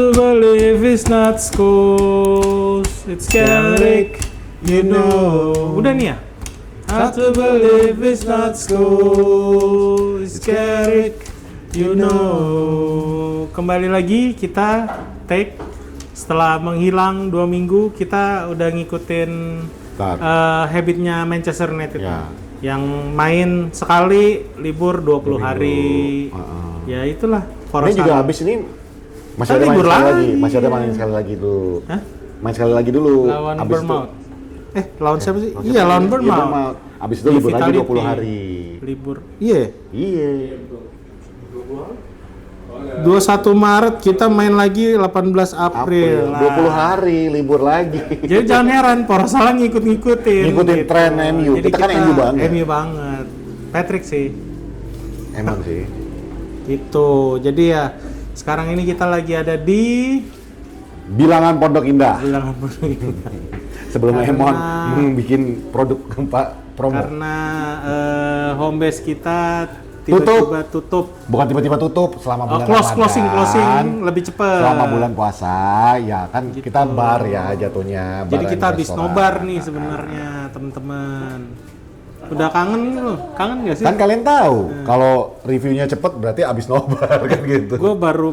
to believe it's not schools, it's Carrick, you know. Udah nih ya? Hard to believe it's not school, it's Carrick, you know. Kembali lagi kita take setelah menghilang 2 minggu, kita udah ngikutin habitnya Manchester United ya. Yang main sekali libur 20 hari. Ya itulah. Ini juga habis ini masih ada main sekali lagi. Masih ada main sekali lagi tuh. Hah? Main sekali lagi dulu. Lawan Bournemouth. Lawan siapa sih? Iya, lawan Bournemouth. Abis itu libur lagi 20 hari. Libur. Iya. 21 Iya. Maret kita main lagi 18 April. 20 hari libur lagi. Jadi jangan heran, Porsalah ngikutin gitu. Tren MU. Jadi kita kan MU banget. MU banget. Patrick sih. Emang sih. Gitu. Jadi ya sekarang ini kita lagi ada di Bilangan Pondok Indah. Bilangan Pondok Indah. Sebelum Emon bikin produk promo. Karena home base kita tiba-tiba tutup. Bukan tiba-tiba tutup, selama bulan closing lebih cepat. Selama bulan puasa, ya kan gitu. Kita bar ya jatuhnya. Jadi kita habis nobar nih sebenarnya teman-teman. Udah kangen lu? Kangen gak sih? Kan kalian tahu, kalau reviewnya cepet berarti abis nobar kan gitu. Gue baru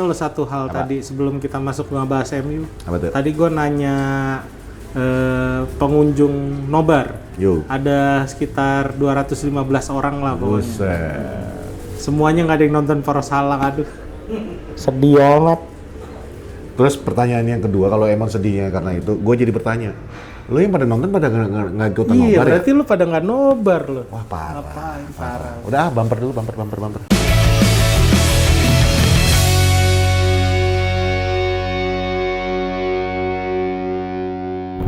satu hal tadi sebelum kita masuk ngebahas MU. Tadi gue nanya pengunjung nobar. Ada sekitar 215 orang lah pokoknya. Semuanya nggak ada yang nonton Porsalah, aduh. Sedih amat. Terus pertanyaan yang kedua, kalau emang sedihnya karena itu, gue jadi bertanya, lo yang pada nonton pada nggak ikutan nobar ya? Iya, berarti lo pada nggak nobar lo. Wah parah. Ngapain parah. Udah bumper dulu, bumper.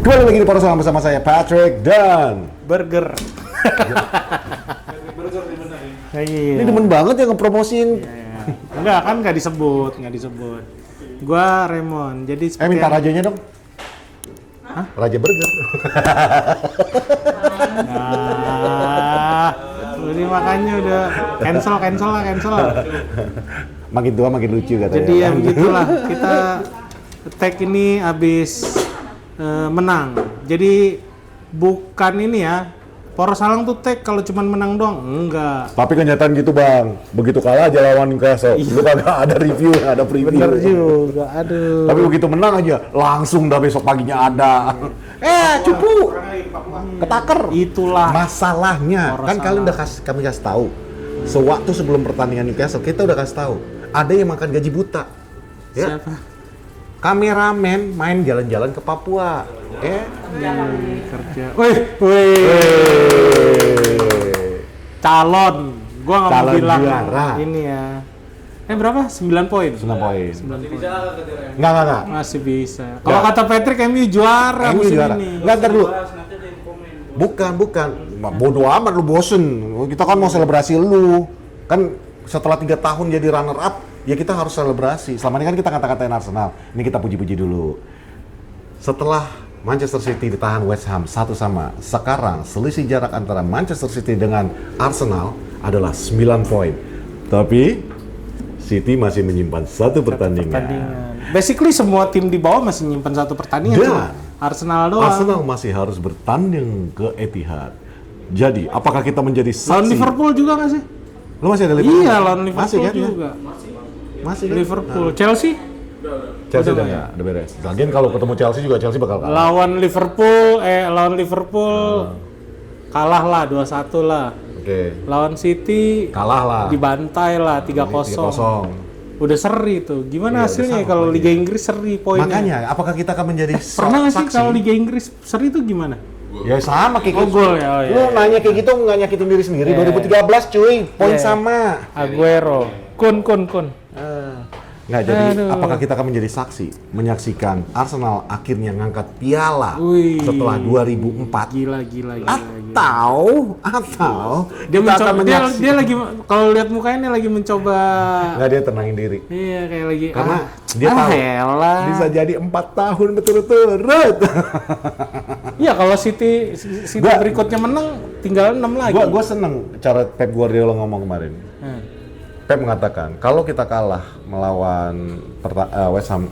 Kembali lagi di Porsalah bersama saya Patrick dan Burger. Ini demen banget ya ngepromosiin. Enggak kan nggak disebut. Gua Raymond. Jadi Minta rajanya dong. Hah? Raja Burger. Ini makanya udah cancel lah. Makin tua makin lucu katanya. Jadi ya begitulah, kita tag ini habis menang. Jadi bukan ini ya, Porsalah tuh tag kalau cuma menang doang, enggak. Tapi kenyataan gitu bang, begitu kalah aja lawan Newcastle, lu kagak ada review, ada preview. Bener juga, aduh. Tapi begitu menang aja, langsung dah besok paginya ada. Cupu, ketaker. Itulah masalahnya. Porsalah. Kan kalian udah kami kasih tahu. Sewaktu sebelum pertandingan Newcastle, kita udah kasih tahu. Ada yang makan gaji buta. Ya? Siapa? Kameramen main jalan-jalan ke Papua. Kerja. Wih. Calon. Gua nggak mau bilang juara. Ini ya. Berapa? 9 poin. 9 poin. Enggak. Masih bisa. Kalau kata Patrick MU juara musim ini. Enggak, ntar dulu. Bukan. Bodoh amat lu, bosen. Kita kan mau selebrasi lu. Kan setelah 3 tahun jadi runner up, ya kita harus selebrasi. Selama ini kan kita kata-katain Arsenal. Ini kita puji-puji dulu. Setelah Manchester City ditahan West Ham 1-1, sekarang selisih jarak antara Manchester City dengan Arsenal adalah 9 poin. Tapi City masih menyimpan satu pertandingan. Basically semua tim di bawah masih menyimpan 1 pertandingan. Dan Arsenal doang. Arsenal masih harus bertanding ke Etihad. Jadi, apakah kita menjadi saksi? Lawan Liverpool juga nggak sih? Lo masih ada Liverpool? Iya, lawan Liverpool masih, kan, juga. Masih kan? Liverpool. Chelsea udah nggak, udah beres. Lagian kalau ketemu Chelsea juga Chelsea bakal kalah. Lawan Liverpool kalah lah 2-1 lah. Oke. Lawan City kalah lah. Dibantai lah 3-0. Udah seri tuh. Gimana hasilnya kalau Liga Inggris seri poinnya? Makanya, apakah kita akan menjadi pernah nggak sih kalau Liga Inggris seri itu gimana? Ya sama kayak gitu. Gol ya. Lu nanya kayak gitu nggak nyakitin diri sendiri. 2013 cuy, poin sama. Aguero. Kun. Nggak, jadi apakah kita akan menjadi saksi menyaksikan Arsenal akhirnya ngangkat piala setelah 2004? Gila. Atau dia lagi kalau lihat mukanya lagi mencoba. Nggak, dia tenangin diri. Iya, kayak lagi. Karena dia tahu bisa jadi 4 tahun berturut-turut. Iya, kalau City berikutnya menang tinggal 6 lagi. Gua seneng cara Pep Guardiola ngomong kemarin. Pep mengatakan kalau kita kalah melawan West Ham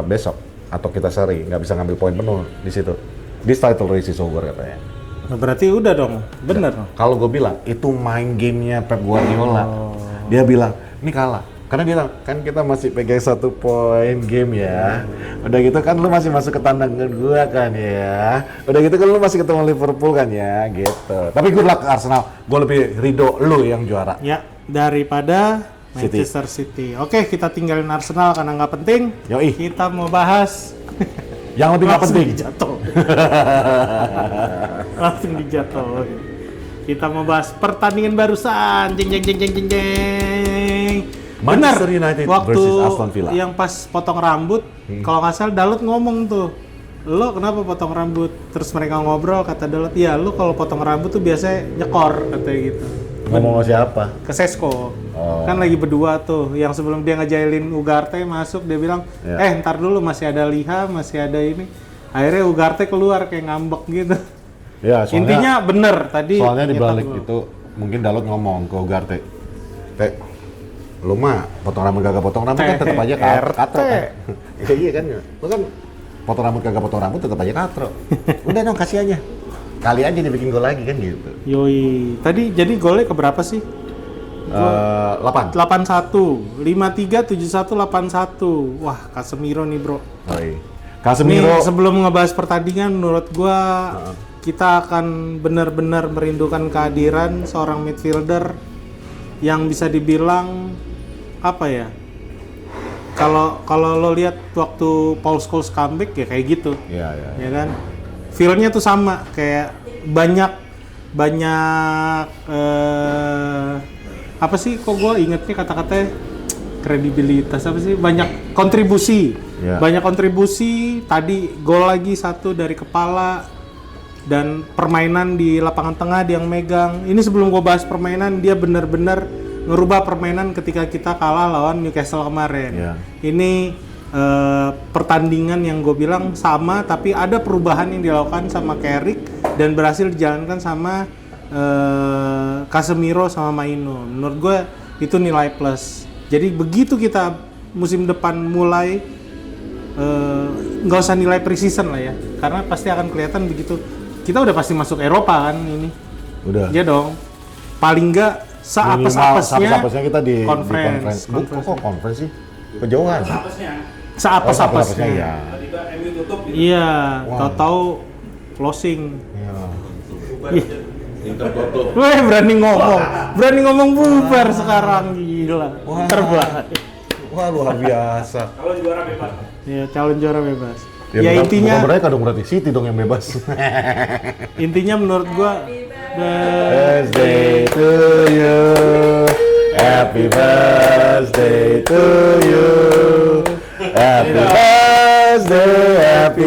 besok atau kita seri nggak bisa ngambil poin penuh di situ. This title race is over katanya. Nah, berarti udah dong, bener dong. Kalau gue bilang itu main gamenya Pep Guardiola. Dia bilang ini kalah. Karena dia bilang kan kita masih pegang 1 poin game ya. Udah gitu kan lu masih masuk ke tandangan gua kan ya. Udah gitu kan lu masih ketemu Liverpool kan ya gitu. Tapi gue bilang ke Arsenal, gue lebih ridho lu yang juara. Ya, daripada Manchester City. Oke, kita tinggalin Arsenal karena nggak penting. Yoi. Kita mau bahas Yang lebih nggak penting. Dijatuh. Langsung dijatuh. Kita mau bahas pertandingan barusan. Jeng jeng jeng jeng jeng jeng. Manchester United waktu versus Aston Villa. yang pas potong rambut, kalau nggak salah Dalot ngomong tuh, lo kenapa potong rambut? Terus mereka ngobrol, kata Dalot, iya lo kalau potong rambut tuh biasanya nyekor, katanya gitu. Ngomong sama siapa? Ke Sesko. Oh. Kan lagi berdua tuh, yang sebelum dia ngejailin Ugarte masuk, dia bilang, ntar dulu masih ada Liha, masih ada ini. Akhirnya Ugarte keluar kayak ngambek gitu. Ya, soalnya, Intinya bener tadi. soalnya dibalik nyetak itu mungkin Dalot ngomong ke Ugarte, lu mah potong rambut kagak potong rambut kan tetap aja katro kan. Iya kan, lu kan potong rambut kagak potong rambut tetap aja katro. Udah dong kasih aja, kali aja dibikin gol lagi kan gitu. Yoi, tadi jadi golnya keberapa sih? 8. 81, 53, 71, 81. Wah, Casemiro nih bro. Oi. Nih, Casemiro. sebelum ngebahas pertandingan, menurut gua kita akan benar-benar merindukan kehadiran seorang midfielder yang bisa dibilang apa ya? Kalau lo lihat waktu Paul Scholes comeback ya kayak gitu, Iya. ya kan? Feel-nya tuh sama, kayak banyak apa sih? Kok gue ingetnya kata-katanya kredibilitas apa sih? Banyak kontribusi, Ya. banyak kontribusi. Tadi gol lagi 1 dari kepala. Dan permainan di lapangan tengah dia yang megang. Ini sebelum gue bahas permainan, dia benar-benar ngerubah permainan ketika kita kalah lawan Newcastle kemarin. Yeah. Ini pertandingan yang gue bilang sama, tapi ada perubahan yang dilakukan sama Carrick dan berhasil dijalankan sama Casemiro sama Maino. Menurut gue itu nilai plus. Jadi begitu kita musim depan mulai, nggak usah nilai pre-season lah ya, karena pasti akan kelihatan begitu. Kita udah pasti masuk Eropa kan ini. Udah. Iya dong. Paling nggak seapes-apesnya kita di conference. Kok conference sih? Kejauhan. Seapes-apesnya. Ya. Iya, Wow. tahu-tahu closing. Ya. Weh, berani ngomong bubar sekarang, gila. Wah. Terbaik. Wah, luar biasa. Iya, calon juara bebas. Ya, Ya, bukan intinya mereka dong, berarti City dong yang bebas. intinya menurut gua Birthday to you, happy birthday to you, happy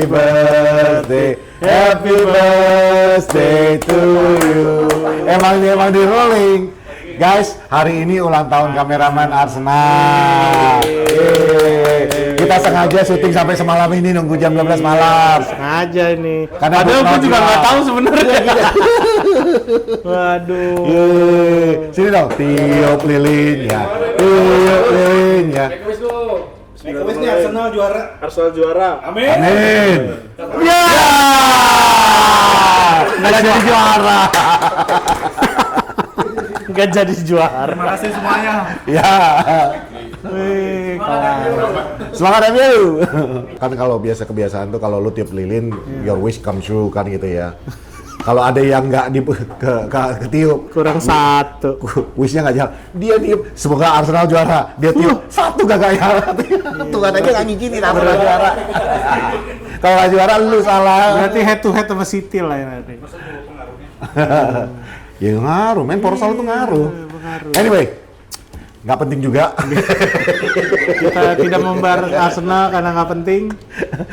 birthday, happy birthday to you. Emang di rolling. Guys, hari ini ulang tahun kameraman Arsenal. Yeay. Kita sengaja syuting sampai semalam ini, nunggu jam 12 malam. sengaja ini. Karena Padahal bukan gua juga dia. nggak tahu sebenarnya. Waduh. Yeay. Sini dong, tiup lilinnya. Tiup lilinnya. Wes nih Arsenal juara. Amin. Amin. Ya! Nggak jadi juara. Nggak jadi juara. Terima kasih semuanya. Ya. Wih, kalah. Semangat MU. Kan kalau kebiasaan tuh kalau lu tiup lilin, your wish come true kan gitu ya. Kalau ada yang nggak ketiup, Kurang 1. wishnya nggak jalan. Dia tiup, semoga Arsenal juara. Dia tiup, 1 gagal jalan. Tuhan aja nggak ngizinin Arsenal juara. Kalau nggak juara, lu salah. Berarti head to head sama City lah ya nanti. Ya ngaruh, men. Porsal itu ngaruh. Pengaruh. Anyway, nggak penting juga. Kita tidak membahas Arsenal karena nggak penting.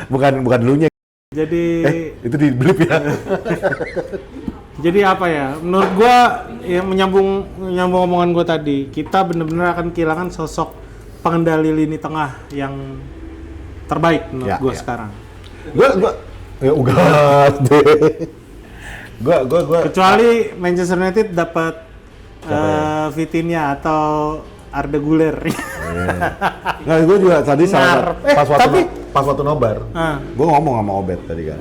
bukan dulunya. Jadi Itu di blip ya. jadi apa ya? Menurut gua yang menyambung omongan gua tadi, kita benar-benar akan kehilangan sosok pengendali lini tengah yang terbaik menurut Ya, gua ya. sekarang. Gua ya ugas deh. Gua Kecuali Manchester United dapat Siapa ya? Vitinha atau Arda Güler. Nggak, gue juga tadi salah tapi- pas waktu nobar, gue ngomong sama Obet tadi kan.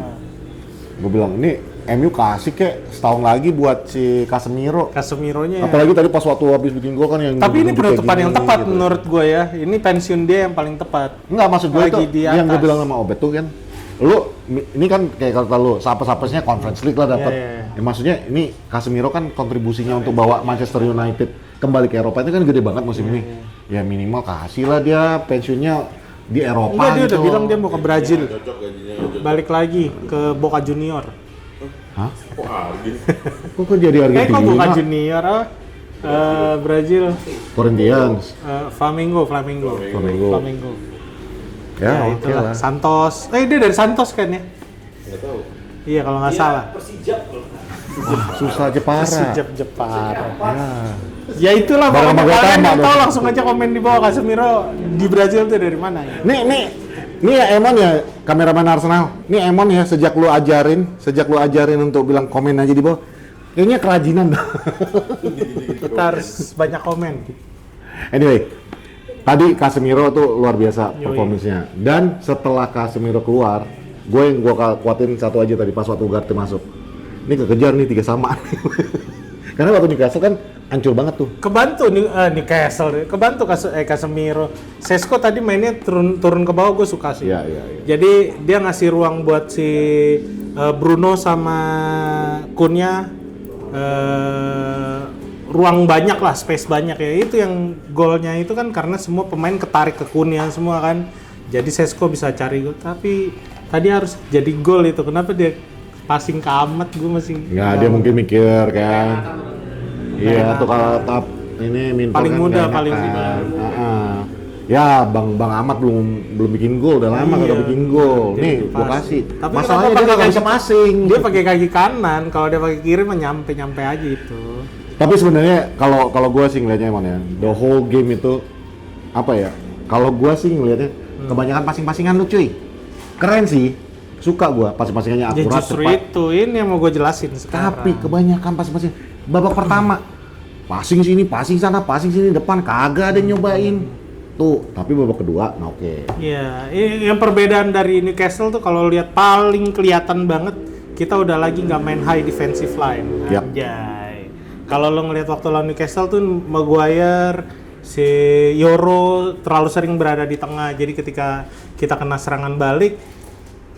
Gue bilang, ini MU kasih kek setahun lagi buat si Casemironya ya. Apalagi tadi pas waktu habis bikin gol kan yang Tapi ini nunjuk kayak penutupan gini, yang tepat gitu. menurut gue ya. Ini pensiun dia yang paling tepat. Enggak, maksud gue itu Lagi di yang gue atas. bilang sama Obet tuh kan, lu ini kan kayak kata lu, sapes-sapesnya Conference League lah dapat. Iya. Ya, maksudnya ini Casemiro kan kontribusinya untuk bawa Manchester United kembali ke Eropa itu kan gede banget musim ini. Ya minimal kasih lah dia pensiunnya di Eropa. Enggak, dia gitu. udah bilang dia mau ke Brazil. Balik lagi ke Boca Junior. Hah? Kok jadi Kok Boca Argentina? Junior Brazil. Corinthians. Flamengo. Ya, oke itulah. lah. Santos. Dia dari Santos kan ya? Nggak tahu. Iya kalau nggak salah. Susah aja parah. Jepara. Ya. Ya itulah Barang pokoknya Maga kalian Tama yang dong. tahu langsung aja komen di bawah Casemiro di Brazil tuh dari mana ya? Nih ya Emon ya, kameramen Arsenal. Nih Emon ya, sejak lu ajarin untuk bilang komen aja di bawah. Kayaknya kerajinan dah. Kita harus banyak komen. Anyway, tadi Casemiro tuh luar biasa Yoi. performance-nya. Dan setelah Casemiro keluar, gue kuatin satu aja tadi pas waktu Ugarte masuk. Ini kekejar nih 3 sama. Karena waktu Newcastle kan hancur banget tuh. Kebantu Newcastle, kebantu Casemiro. Sesko tadi mainnya turun ke bawah, gue suka sih. Iya. Jadi dia ngasih ruang buat si Bruno sama Kunnya, ruang banyak lah, space banyak ya. Itu yang golnya itu kan karena semua pemain ketarik ke Kunnya semua kan. Jadi Sesko bisa cari gol. Tapi tadi harus jadi gol itu. Kenapa dia passing ke amat? Gue masih Nggak, dia mungkin mikir kan. Iya, tuh kalau tap ini Minto Paling kan muda, nggak enak paling kan. muda. Ya, Bang Ahmad belum bikin gol, udah lama Iya. kagak bikin gol. Jadi Nih, gua pas. kasih. Tapi Masalahnya kenapa dia pakai nggak bisa kaki- passing. Dia pakai kaki kanan, kalau dia pakai kiri mah nyampe aja itu. Tapi sebenarnya kalau gua sih ngelihatnya emang ya, the whole game itu apa ya? Kalau gua sih ngelihatnya kebanyakan passing-passingan lu cuy. Keren sih. Suka gua passing-passingannya Ya akurat, justru cepat. itu, ini yang mau gue jelasin sekarang. Tapi kebanyakan passing babak pertama passing sini, passing sana, passing sini depan kagak ada yang nyobain. Tuh, tapi babak kedua nah oke. Iya, yang perbedaan dari Newcastle tuh kalau lihat paling kelihatan banget, kita udah lagi nggak main high defensive line. Yap. Anjay. Kalau lo ngelihat waktu lawan Newcastle tuh Maguire, si Yoro terlalu sering berada di tengah. Jadi ketika kita kena serangan balik,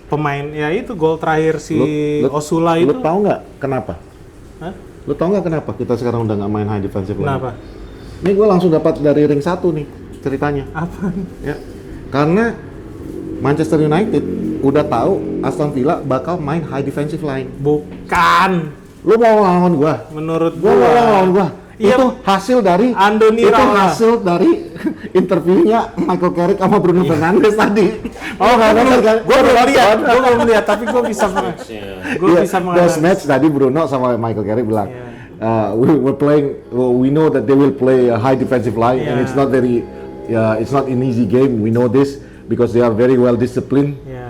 pemain ya itu gol terakhir si Osula itu. Lu tahu nggak kenapa? Hah? Lu tahu nggak kenapa kita sekarang udah nggak main high defensive line? Kenapa? Ini gue langsung dapat dari ring 1 nih ceritanya. Apa? Ya, karena Manchester United udah tahu Aston Villa bakal main high defensive line. Bukan. Lu mau lawan gua? Menurut Gua mau lawan gua. Iya. Itu hasil dari Andoni itu Raola. hasil dari interviewnya Michael Carrick sama Bruno Fernandes tadi. Oh, nggak nonton kan? gue belum lihat, nonton. gue belum lihat, tapi gue bisa Iya, those menganalisis. match tadi Bruno sama Michael Carrick bilang, Iya. we're playing, we know that they will play a high defensive line and Iya. it's not an easy game. We know this because they are very well disciplined. Iya.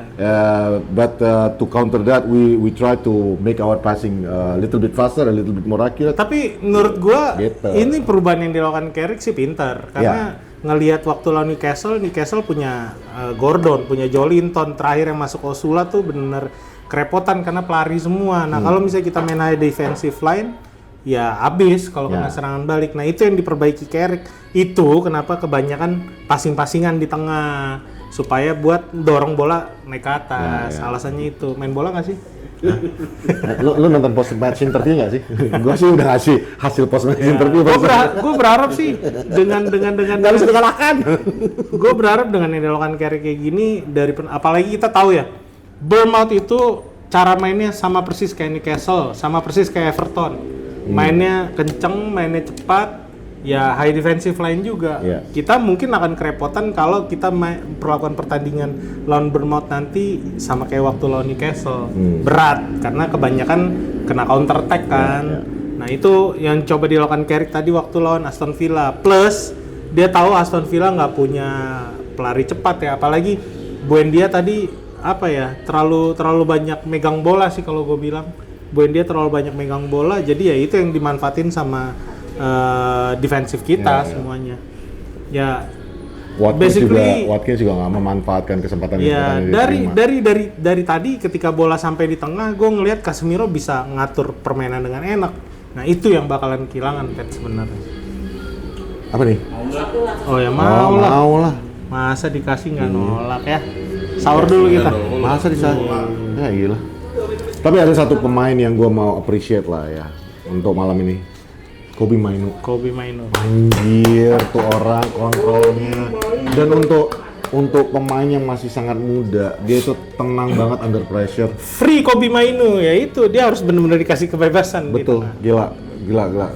But to counter that, we try to make our passing a little bit faster, a little bit more accurate. Tapi menurut gue Gitu. ini perubahan yang dilakukan Carrick sih pintar, karena ngelihat waktu lawan Newcastle punya Gordon, punya Joelinton, terakhir yang masuk Osula tuh bener kerepotan karena pelari semua. Nah kalau misalnya kita main high defensive line, ya abis kalau kena serangan balik. Nah itu yang diperbaiki Carrick. Itu kenapa kebanyakan passing-passingan di tengah supaya buat dorong bola naik ke atas. Alasannya itu. Main bola nggak sih? Lu nonton post match interview nggak sih? Gua sih udah ngasih hasil post match interview. Gue berharap sih dengan Nggak bisa dikalahkan. gue berharap dengan yang dilakukan Carrick kayak gini apalagi kita tahu ya Bournemouth itu cara mainnya sama persis kayak Newcastle, sama persis kayak Everton. Mainnya kenceng, mainnya cepat, ya high defensive line juga. Iya. Kita mungkin akan kerepotan kalau kita perlakuan pertandingan lawan Bournemouth nanti sama kayak waktu lawan Newcastle. Berat karena kebanyakan kena counter attack kan. Nah itu yang coba dilakukan Carrick tadi waktu lawan Aston Villa. Plus dia tahu Aston Villa nggak punya pelari cepat ya, apalagi Buendia tadi apa ya terlalu banyak megang bola sih kalau gue bilang. Buendia terlalu banyak megang bola, jadi ya itu yang dimanfaatin sama defensif kita semuanya. Ya Watkins juga nggak memanfaatkan kesempatan ya yang dari tadi ketika bola sampai di tengah, gue ngelihat Casemiro bisa ngatur permainan dengan enak. Nah itu yang bakalan kehilangan Pep sebenarnya. Apa nih? Oh ya mau lah. Masa dikasih nggak nolak ya? Sahur dulu kita. Masa ya gila. Tapi ada satu pemain yang gue mau appreciate lah ya untuk malam ini. Kobe Mainu. Anjir tuh orang kontrolnya. Dan untuk pemain yang masih sangat muda, dia itu tenang banget under pressure. Free Kobe Mainu ya itu, dia harus benar-benar dikasih kebebasan. Betul, gitu. Gila.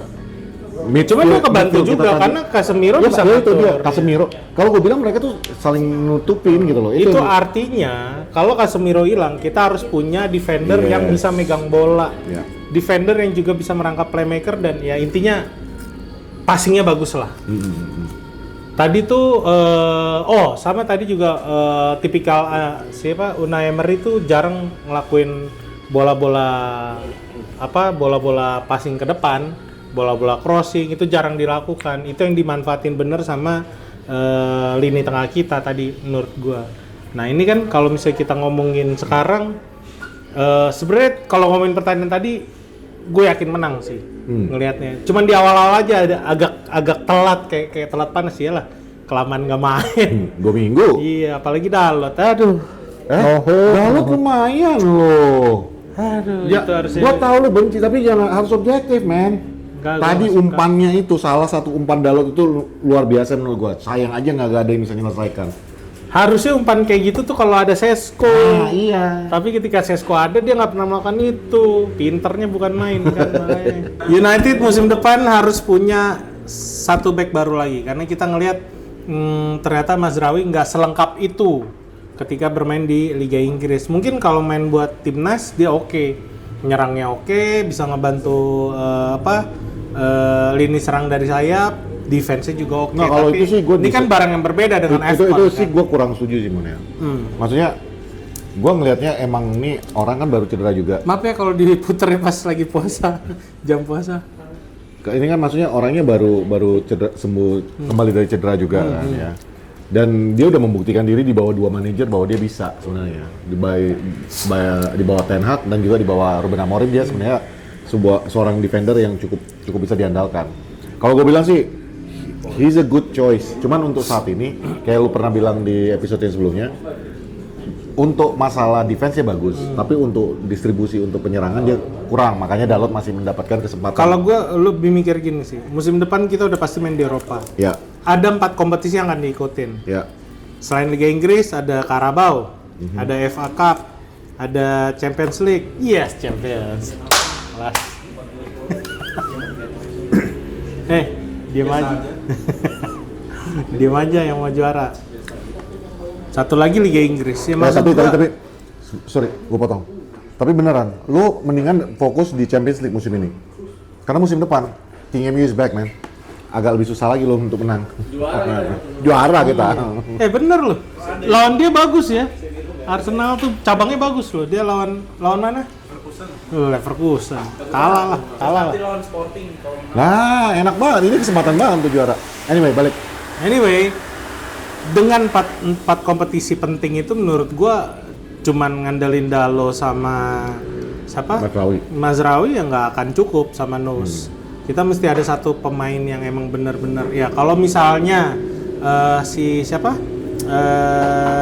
Cuma dia kebantu juga karena Casemiro bisa itu dia Casemiro. Kalau gue bilang mereka tuh saling nutupin gitu loh. Itu artinya kalau Casemiro hilang, kita harus punya defender yang bisa megang bola. Defender yang juga bisa merangkap playmaker dan ya intinya passingnya bagus lah. Tadi tuh sama tadi juga tipikal Unai Emery tuh jarang ngelakuin bola-bola passing ke depan, bola-bola crossing itu jarang dilakukan. Itu yang dimanfaatin bener sama lini tengah kita tadi menurut gua. Nah ini kan kalau misalnya kita ngomongin sekarang sebenarnya kalau ngomongin pertandingan tadi gue yakin menang sih ngelihatnya. Cuman di awal-awal aja ada agak telat kayak telat panas ya lah. Kelamaan nggak main. 2 minggu. Iya, apalagi Dalot. Aduh. Dalot lumayan loh. Aduh, ya, itu harusnya. Gua tahu lu benci tapi jangan harus objektif, men. Tadi umpannya itu salah satu umpan Dalot itu luar biasa menurut gua. Sayang aja nggak ada yang bisa menyelesaikan. Harusnya umpan kayak gitu tuh kalau ada Sesko. Iya. Tapi ketika Sesko ada dia nggak pernah melakukan itu. Pinternya bukan main kan. United musim depan harus punya satu back baru lagi karena kita ngelihat ternyata Mazraoui nggak selengkap itu ketika bermain di Liga Inggris. Mungkin kalau main buat timnas dia oke. Menyerangnya oke, bisa ngebantu lini serang dari sayap. Defense-nya juga oke. Nah, kalau itu sih ini kan barang yang berbeda dengan Everton. Itu sih gue kurang setuju sih Monel. Maksudnya gue ngelihatnya emang ini orang kan baru cedera juga. Maaf ya kalau diputer pas lagi puasa, jam puasa. Ini kan maksudnya orangnya baru cedera, sembuh kembali dari cedera juga kan ya. Dan dia udah membuktikan diri di bawah 2 manajer bahwa dia bisa sebenarnya. Di bawah Ten Hag dan juga di bawah Ruben Amorim dia sebenarnya seorang defender yang cukup bisa diandalkan. Kalau gue bilang sih he's a good choice. Cuman untuk saat ini, kayak lu pernah bilang di episode yang sebelumnya, untuk masalah defense-nya bagus, tapi untuk distribusi untuk penyerangan dia kurang. Makanya Dalot masih mendapatkan kesempatan. Kalau gua lebih mikir gini sih, musim depan kita udah pasti main di Eropa. Ya. Ada 4 kompetisi yang akan diikutin. Ya. Selain Liga Inggris ada Carabao, ada FA Cup, ada Champions League. Yes, Champions. Kelas. Diam aja. Diam aja yang mau juara. Satu lagi Liga Inggris. Ya, tapi sorry, gue potong. Tapi beneran, lu mendingan fokus di Champions League musim ini. Karena musim depan, King MU is back, man. Agak lebih susah lagi lo untuk menang. Juara kita. Bener loh. Lawan dia bagus ya. Arsenal tuh cabangnya bagus loh. Dia lawan mana? Leverkusen. Kalah lah. Lawan Sporting. Nah, enak banget. Ini kesempatan banget untuk juara. Balik. Anyway, dengan 4 kompetisi penting itu menurut gua cuman ngandelin Dalo sama siapa? Mazraoui ya nggak akan cukup sama Nus. Kita mesti ada satu pemain yang emang benar-benar ya kalau misalnya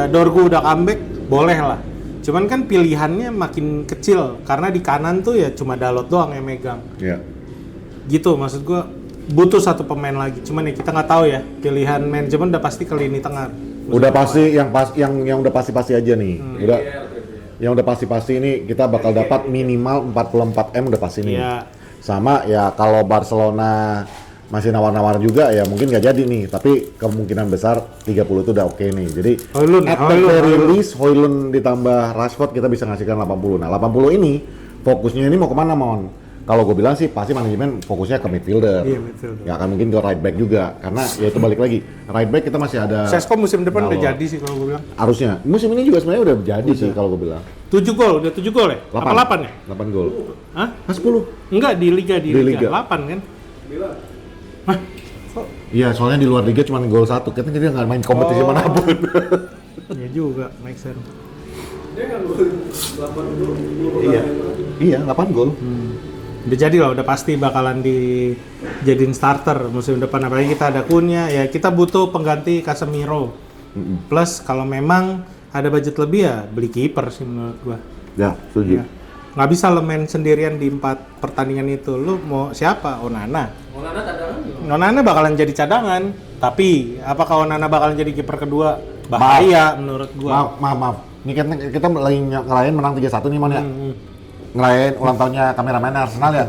Dorgu udah comeback boleh lah. Cuman kan pilihannya makin kecil karena di kanan tuh ya cuma Dalot doang yang megang. Iya. Gitu maksud gua butuh satu pemain lagi. Cuman ya kita nggak tahu ya pilihan manajemen udah pasti ke lini tengah. Udah pasti yang udah pasti aja nih. Yang udah pasti ini kita bakal dapat minimal 44 M udah pasti nih. Iya. Sama ya kalau Barcelona masih nawar-nawar juga ya mungkin nggak jadi nih, tapi kemungkinan besar 30 itu udah oke nih. Jadi at the very least Højlund ditambah Rashford kita bisa ngasihkan 80. Nah 80 ini fokusnya ini mau kemana Mon? Kalau gue bilang sih pasti manajemen fokusnya ke midfielder. Iya, midfielder. Nggak akan mungkin ke right back juga karena ya itu balik lagi right back kita masih ada. Sesko musim depan udah jadi sih kalau gue bilang. Harusnya musim ini juga sebenarnya udah jadi sih kalau gue bilang. 7 gol ya? 8. Apa 8 ya? 8 gol. Hah? 10. Enggak di Liga. 8 kan? Bila? Hah? Iya, soalnya di luar liga cuma gol 1, kita jadi nggak main kompetisi manapun. Ya juga, make sense. Iya, 8 gol. Udah jadi lah, udah pasti bakalan dijadiin starter musim depan. Apalagi kita ada Cunha, ya kita butuh pengganti Casemiro. Plus kalau memang ada budget lebih ya beli kiper sih menurut gua. Ya, setuju. Ya. Nggak bisa lo main sendirian di 4 pertandingan itu. Lu mau siapa? Onana cadangan. Onana bakalan jadi cadangan. Tapi apakah Onana bakalan jadi kiper kedua? Bahaya menurut gua. Maaf. Ini kita lagi ngerayain menang 3-1 nih, Mon ya. Ngerayain ulang tahunnya kameramen Arsenal ya.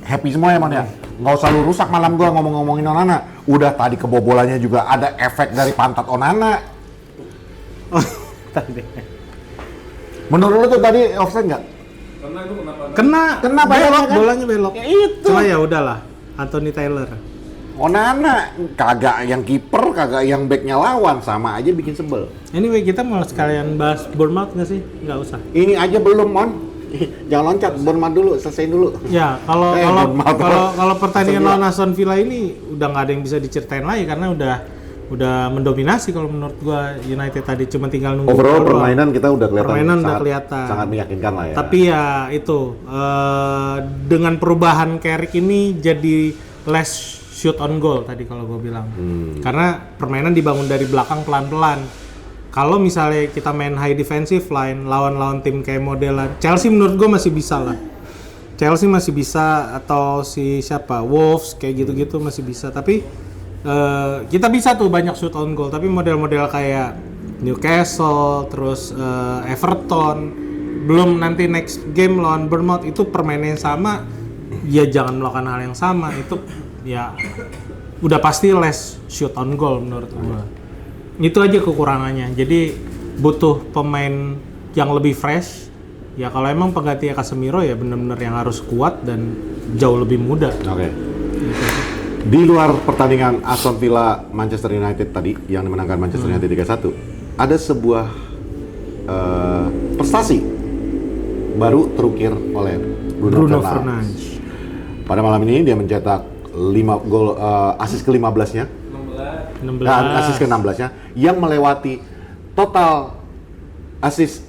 Happy semua ya, Mon ya. Nggak usah lu rusak malam gua ngomongin Onana. Udah tadi kebobolannya juga ada efek dari pantat Onana. Menurut lu tuh tadi offside nggak? Kena belok, bolanya belok. Ya itu. Cuma ya udahlah, Anthony Taylor. Onana kagak yang kiper, kagak yang backnya lawan, sama aja bikin sebel. Anyway, kita mau sekalian bahas Bournemouth nggak sih? Nggak usah. Ini aja belum, Mon. Jangan loncat, Bournemouth dulu, selesaiin dulu. Ya, kalau pertandingan lawan Aston Villa ini udah nggak ada yang bisa diceritain lagi karena udah mendominasi kalau menurut gua United tadi, cuma tinggal nunggu. Overall permainan kita udah kelihatan. Permainan udah kelihatan. Sangat meyakinkan lah ya. Tapi ya itu dengan perubahan Carrick ini jadi less shoot on goal tadi kalau gue bilang. Karena permainan dibangun dari belakang pelan-pelan. Kalau misalnya kita main high defensive line lawan tim kayak modelan Chelsea, menurut gue masih bisa lah. Chelsea masih bisa, atau si siapa Wolves kayak gitu-gitu masih bisa. Tapi kita bisa tuh banyak shoot on goal. Tapi model-model kayak Newcastle, terus Everton, belum nanti next game lawan Bournemouth itu permainan yang sama, ya jangan melakukan hal yang sama. Itu ya udah pasti less shoot on goal menurut gua. Itu aja kekurangannya. Jadi butuh pemain yang lebih fresh. Ya kalau emang penggantinya Casemiro ya benar-benar yang harus kuat dan jauh lebih muda. Oke. Di luar pertandingan Aston Villa Manchester United tadi yang dimenangkan Manchester United 3-1, ada sebuah prestasi baru terukir oleh Bruno Fernandes. Pada malam ini dia mencetak 5 gol, assist ke-15-nya. 16. Assist ke-16-nya yang melewati total assist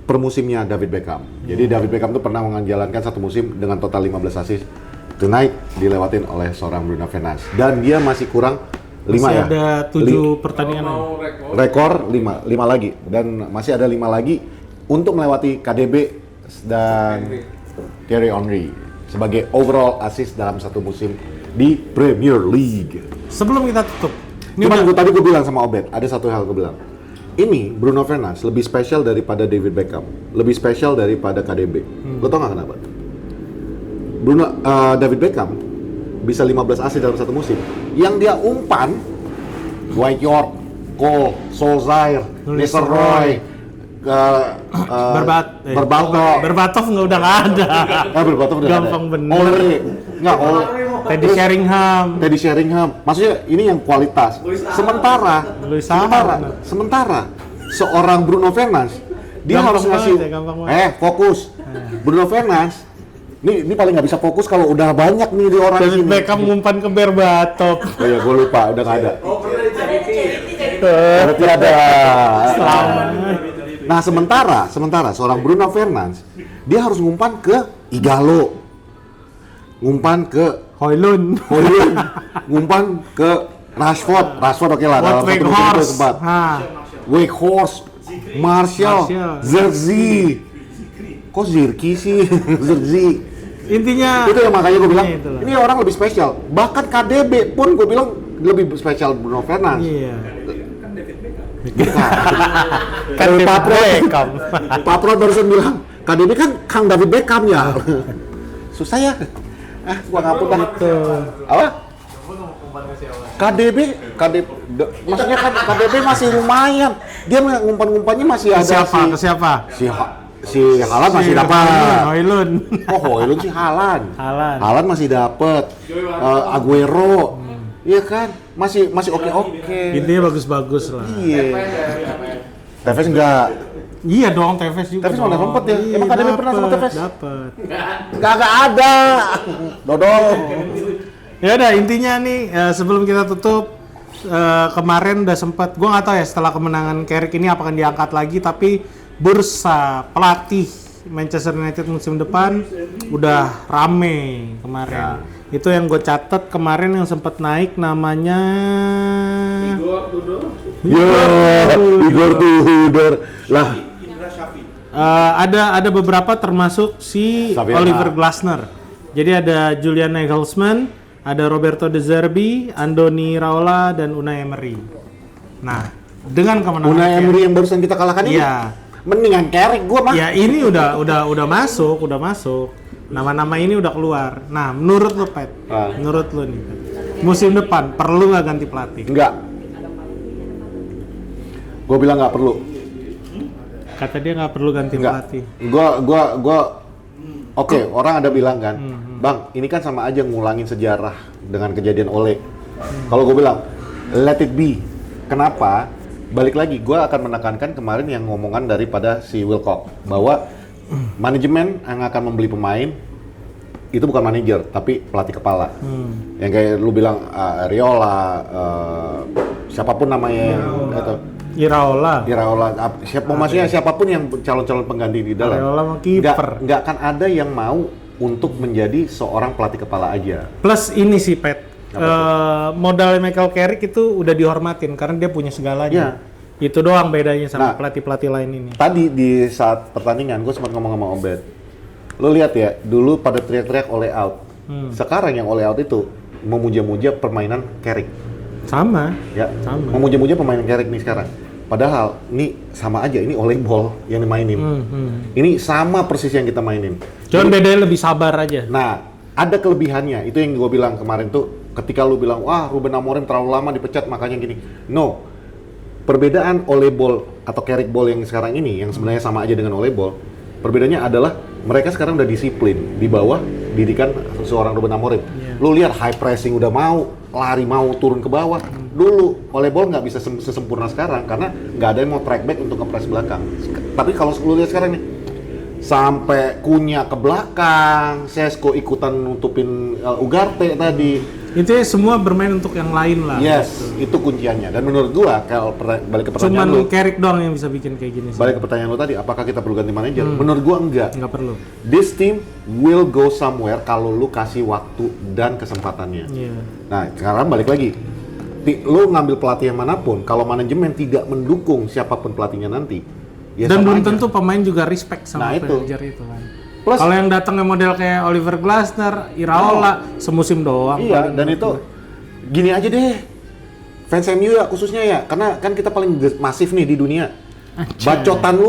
per musimnya David Beckham. Jadi David Beckham itu pernah menjalankan satu musim dengan total 15 assist. Tonight dilewatin oleh seorang Bruno Fernandes dan dia masih kurang 5 masih ya. ada 7 pertandingan rekor 5 lagi dan masih ada 5 lagi untuk melewati KDB dan Thierry Henry sebagai overall assist dalam satu musim di Premier League. Sebelum kita tutup, Cuman tadi gue bilang sama Obed, ada satu hal gue bilang. Ini Bruno Fernandes lebih spesial daripada David Beckham, lebih spesial daripada KDB. Lo tau gak kenapa? David Beckham bisa 15 assist dalam satu musim. Yang dia umpan, Dwight York, Cole, Solskjaer, Nistelrooy, Berbatov udah nggak ada. Berbatov udah gampang ada. bener. Teddy Sheringham. Maksudnya ini yang kualitas. Sementara seorang Bruno Fernandes dia harus ngasih fokus. Bruno Fernandes ini paling nggak bisa fokus kalau udah banyak nih di orang David sini. Beckham ngumpan ke Berbatov. Oh ya, gue lupa, udah nggak ada. Berarti ada. Nah, sementara seorang Bruno Fernandes dia harus ngumpan ke Igalo, ngumpan ke Højlund, ngumpan ke Rashford oke lah, dalam satu musim itu sempat. Weghorst, Martial, Zirkzee. Kok Zirki sih? Zirkzee. Intinya itu yang makanya gue bilang ini orang lebih spesial. Bahkan KDB pun gue bilang lebih spesial Bruno Fernandes. Iya. Kan Patron barusan bilang KDB kan Kang David Beckham ya. Susah ya. Gua ngapun dah. Apa? KDB maksudnya kan KDB masih lumayan. Dia ngumpan-ngumpannya masih ada siapa? Si Haaland masih dapat. Højlund. Højlund sih Haaland masih dapat. Aguero. Iya kan? Masih oke. Intinya bagus-bagus lah. Iya. Tevez enggak. Iya dong, Tevez juga. Tevez mana sempet ya? Emang KDB pernah sama Tevez? Dapat. Enggak ada. Dodol. Ya udah intinya nih sebelum kita tutup kemarin udah sempat gua nggak tahu ya setelah kemenangan Carrick ini apakah diangkat lagi, tapi bursa pelatih Manchester United musim depan udah rame kemarin. Itu yang gue catat kemarin yang sempat naik namanya Igor Tudor lah. ada beberapa termasuk si Xavi Oliver Glasner. Jadi ada Julian Nagelsmann, ada Roberto De Zerbi, Andoni Raiola dan Unai Emery. Nah, dengan kemenangan Unai Emery yang barusan kita kalahkan ini. Iya. Mendingan Carrick gua mah. Ya ini udah masuk. Nama-nama ini udah keluar. Nah, menurut lo Pet, menurut lo nih, Pet, musim depan perlu nggak ganti pelatih? Enggak. Gua bilang nggak perlu. Kata dia nggak perlu ganti pelatih. Oke, orang ada bilang kan, Bang, ini kan sama aja ngulangin sejarah dengan kejadian Ole. Kalau gue bilang, let it be. Kenapa? Balik lagi, gue akan menekankan kemarin yang ngomongan daripada si Wilcock bahwa manajemen yang akan membeli pemain itu bukan manajer, tapi pelatih kepala. Yang kayak lu bilang Raiola, siapapun namanya atau Iraola, maksudnya siapapun yang calon-calon pengganti di dalam. Iraola mau kiper. Nggak akan ada yang mau untuk menjadi seorang pelatih kepala aja. Plus ini sih Pet, modal Michael Carrick itu udah dihormatin karena dia punya segalanya. Itu doang bedanya sama pelatih-pelatih lain ini. Tadi di saat pertandingan gue sempat ngomong sama Obed. Lo lihat ya, dulu pada teriak-teriak Ole out. Sekarang yang Ole out itu memuja-muja permainan Carrick. Sama. Memuja-muja permainan Carrick nih sekarang. Padahal ini sama aja, ini Ole ball yang dimainin. Ini sama persis yang kita mainin. Cuman bedanya lebih sabar aja. Nah, ada kelebihannya. Itu yang gue bilang kemarin tuh, ketika lu bilang, wah Ruben Amorim terlalu lama dipecat makanya gini. No, perbedaan Ole ball atau Carrick ball yang sekarang ini, yang sebenarnya sama aja dengan Ole ball, perbedaannya adalah mereka sekarang udah disiplin di bawah didikan seorang Ruben Amorim. Lu lihat high pressing udah mau, lari mau turun ke bawah. Dulu Ole ball nggak bisa sesempurna sekarang karena nggak ada yang mau track back untuk nge-press belakang. Tapi kalau lu lihat sekarang nih, sampai Kunya ke belakang, Sesko ikutan nutupin Ugarte tadi. Itu semua bermain untuk yang lain lah. Yes, gitu. Itu kunciannya. Dan menurut gua kalau balik ke pertanyaan cuman lu, Carrick doang yang bisa bikin kayak gini sih. Balik ke pertanyaan lu tadi, apakah kita perlu ganti manajer? Menurut gua enggak. Enggak perlu. This team will go somewhere kalau lu kasih waktu dan kesempatannya. Nah, sekarang balik lagi. Lu ngambil pelatih yang manapun, kalau manajemen tidak mendukung siapapun pelatihnya nanti, ya dan belum aja. tentu pemain juga respect sama manajer itu kan. Plus, kalau yang datangnya model kayak Oliver Glasner, Iraola, semusim doang. Iya, dan itu gini aja deh. Fans MU ya khususnya ya, karena kan kita paling masif nih di dunia. Bacotan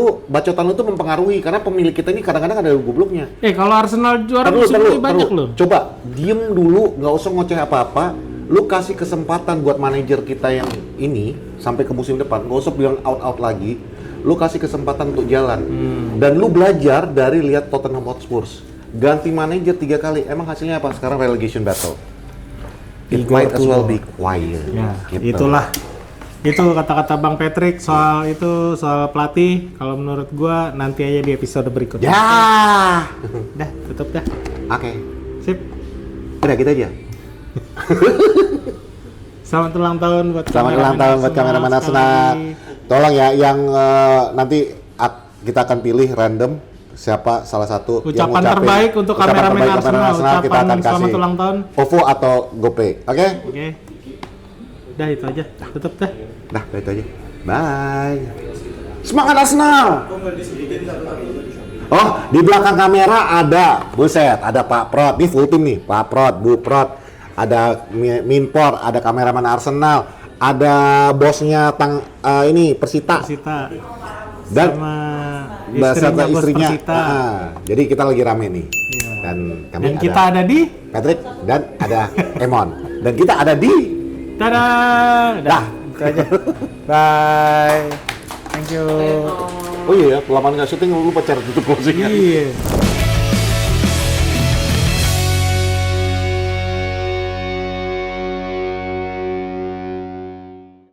lu tuh mempengaruhi karena pemilik kita ini kadang-kadang ada gobloknya. Kalau Arsenal juara musim ini banyak loh. Coba diem dulu, nggak usah ngoceh apa-apa. Lu kasih kesempatan buat manajer kita yang ini sampai ke musim depan, nggak usah bilang out lagi. Lu kasih kesempatan untuk jalan. Dan lu belajar dari lihat Tottenham Hotspur. Ganti manajer 3 kali, emang hasilnya apa? Sekarang relegation battle. It might as well be quiet. Ya, gitu. Itulah. Itu kata-kata Bang Patrick soal pelatih. Kalau menurut gua nanti aja di episode berikutnya. Ya. Dah, tutup dah. Oke. Sip. Udah gitu aja. Selamat ulang tahun buat kameramen Arsenal. Tolong ya yang nanti kita akan pilih random siapa salah satu ucapan terbaik untuk kameramen Arsenal. Kita akan kasih selamat ulang tahun OVO atau GoPay. Oke? Dah itu aja. Tutup dah. Dah itu aja. Bye. Semangat Arsenal. Oh, di belakang kamera ada, buset, ada Pak Prot. Ini full tim nih, Pak Prot, Bu Prot. Ada Minpor, ada kameramen Arsenal, ada bosnya ini Persita. Dan sama istrinya. Jadi kita lagi rame nih. Dan kita ada di Patrick dan ada Emon. Dan kita ada di Dah. Itu aja. Bye. Thank you. Oh iya, lama nggak syuting lu lupa cara tutup closingnya. Iya.